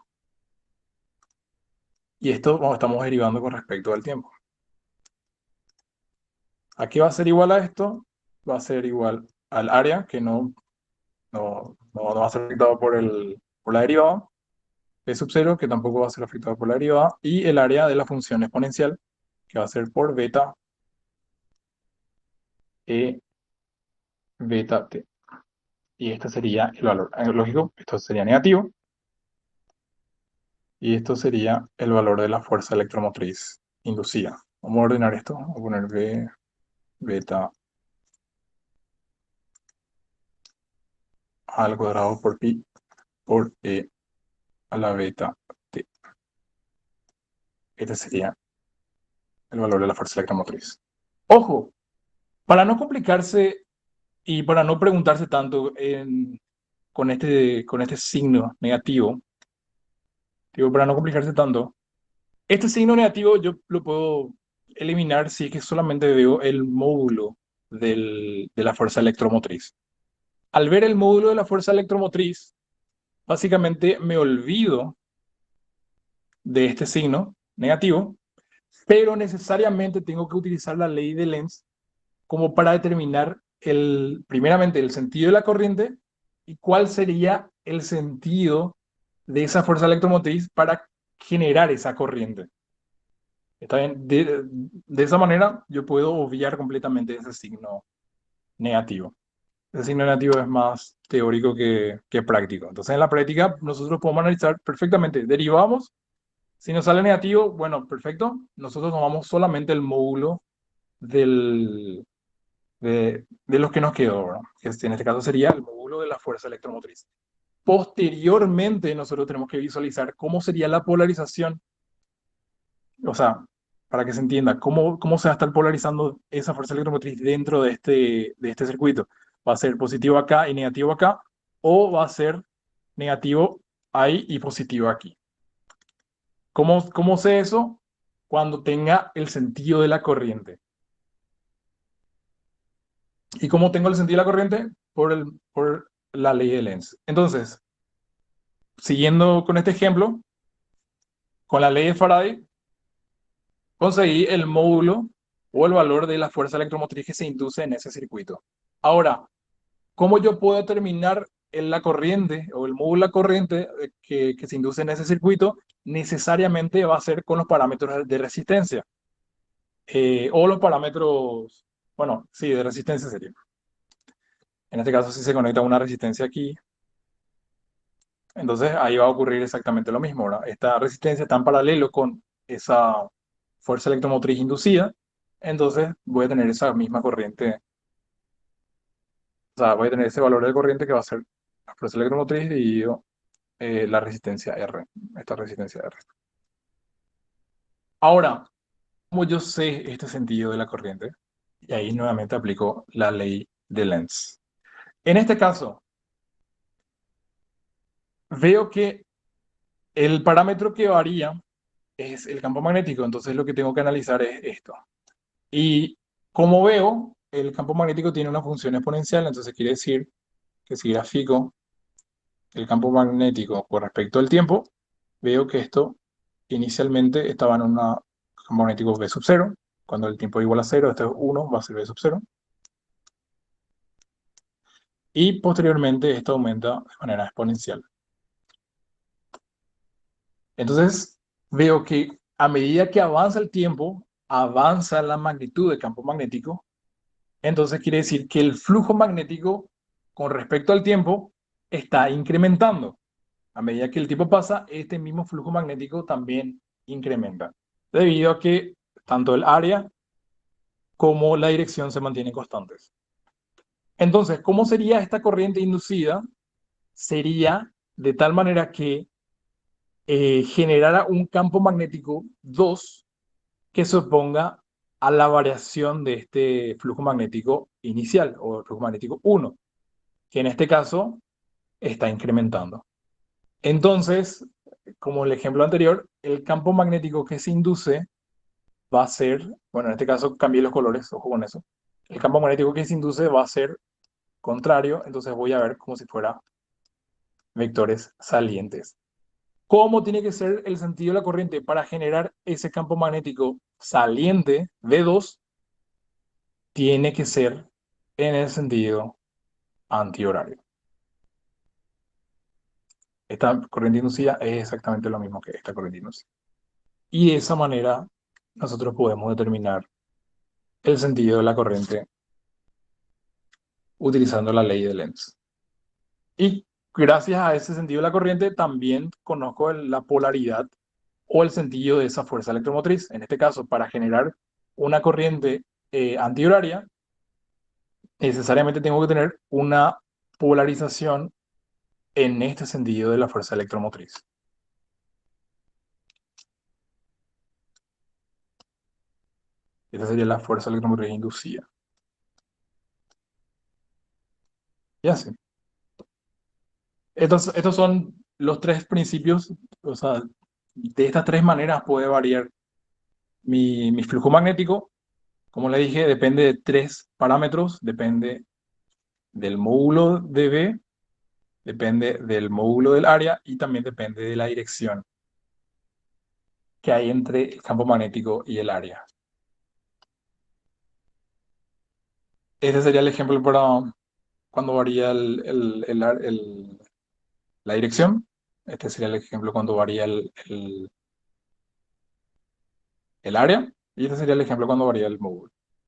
y esto estamos derivando con respecto al tiempo. Aquí va a ser igual a esto, va a ser igual al área, que no va a ser afectado por la derivada, P sub 0, que tampoco va a ser afectado por la derivada, y el área de la función exponencial, que va a ser por beta E beta t. Y este sería el valor. Lógico, esto sería negativo, y esto sería el valor de la fuerza electromotriz inducida. Vamos a ordenar esto, vamos a poner B beta al cuadrado por pi por E a la beta t. Este sería el valor de la fuerza electromotriz. Ojo, para no complicarse y para no preguntarse tanto con este signo negativo, digo, para no complicarse tanto, este signo negativo yo lo puedo eliminar si es que solamente veo el módulo de la fuerza electromotriz. Al ver el módulo de la fuerza electromotriz, básicamente me olvido de este signo negativo, pero necesariamente tengo que utilizar la ley de Lenz como para determinar primeramente el sentido de la corriente y cuál sería el sentido de esa fuerza electromotriz para generar esa corriente. ¿Está bien? De esa manera yo puedo obviar completamente ese signo negativo. Ese signo negativo es más teórico que práctico. Entonces en la práctica nosotros podemos analizar perfectamente. Derivamos, si nos sale negativo, bueno, perfecto. Nosotros tomamos solamente el módulo del, de los que nos quedó, ¿verdad? Que en este caso sería el módulo de la fuerza electromotriz. Posteriormente, nosotros tenemos que visualizar cómo sería la polarización, o sea, para que se entienda, cómo se va a estar polarizando esa fuerza electromotriz dentro de este circuito. ¿Va a ser positivo acá y negativo acá? ¿O va a ser negativo ahí y positivo aquí? ¿Cómo sé eso? Cuando tenga el sentido de la corriente. ¿Y cómo tengo el sentido de la corriente? Por la ley de Lenz. Entonces, siguiendo con este ejemplo, con la ley de Faraday, conseguí el módulo o el valor de la fuerza electromotriz que se induce en ese circuito. Ahora, ¿cómo yo puedo determinar la corriente o el módulo de la corriente que se induce en ese circuito? Necesariamente va a ser con los parámetros de resistencia o los parámetros, bueno, sí, de resistencia sería. En este caso, si se conecta una resistencia aquí, entonces ahí va a ocurrir exactamente lo mismo, ¿verdad? Esta resistencia está en paralelo con esa fuerza electromotriz inducida, entonces voy a tener esa misma corriente, o sea, voy a tener ese valor de corriente que va a ser la fuerza electromotriz dividido la resistencia R, esta resistencia R. Ahora, como yo sé este sentido de la corriente, y ahí nuevamente aplico la ley de Lenz. En este caso, veo que el parámetro que varía es el campo magnético, entonces lo que tengo que analizar es esto. Y como veo, el campo magnético tiene una función exponencial, entonces quiere decir que si grafico el campo magnético con respecto al tiempo, veo que esto inicialmente estaba en un campo magnético V sub 0, cuando el tiempo es igual a 0, esto es 1, va a ser V sub 0. Y posteriormente esto aumenta de manera exponencial. Entonces veo que a medida que avanza el tiempo, avanza la magnitud del campo magnético. Entonces quiere decir que el flujo magnético con respecto al tiempo está incrementando. A medida que el tiempo pasa, este mismo flujo magnético también incrementa, debido a que tanto el área como la dirección se mantienen constantes. Entonces, ¿cómo sería esta corriente inducida? Sería de tal manera que generara un campo magnético 2 que se oponga a la variación de este flujo magnético inicial o el flujo magnético 1, que en este caso está incrementando. Entonces, como el ejemplo anterior, el campo magnético que se induce va a ser, bueno, en este caso cambié los colores, ojo con eso. El campo magnético que se induce va a ser contrario, entonces voy a ver como si fuera vectores salientes. ¿Cómo tiene que ser el sentido de la corriente para generar ese campo magnético saliente V2? Tiene que ser en el sentido antihorario. Esta corriente inducida es exactamente lo mismo que esta corriente inducida. Y de esa manera nosotros podemos determinar el sentido de la corriente utilizando la ley de Lenz. Y gracias a ese sentido de la corriente también conozco la polaridad o el sentido de esa fuerza electromotriz. En este caso, para generar una corriente antihoraria, necesariamente tengo que tener una polarización en este sentido de la fuerza electromotriz. Esta sería la fuerza electromotriz inducida. Y así. Estos son los tres principios, o sea, de estas tres maneras puede variar mi flujo magnético. Como le dije, depende de tres parámetros, depende del módulo de B, depende del módulo del área y también depende de la dirección que hay entre el campo magnético y el área. Este sería el ejemplo para cuando varía la dirección. Este sería el ejemplo cuando varía el área. Y este sería el ejemplo cuando varía el módulo.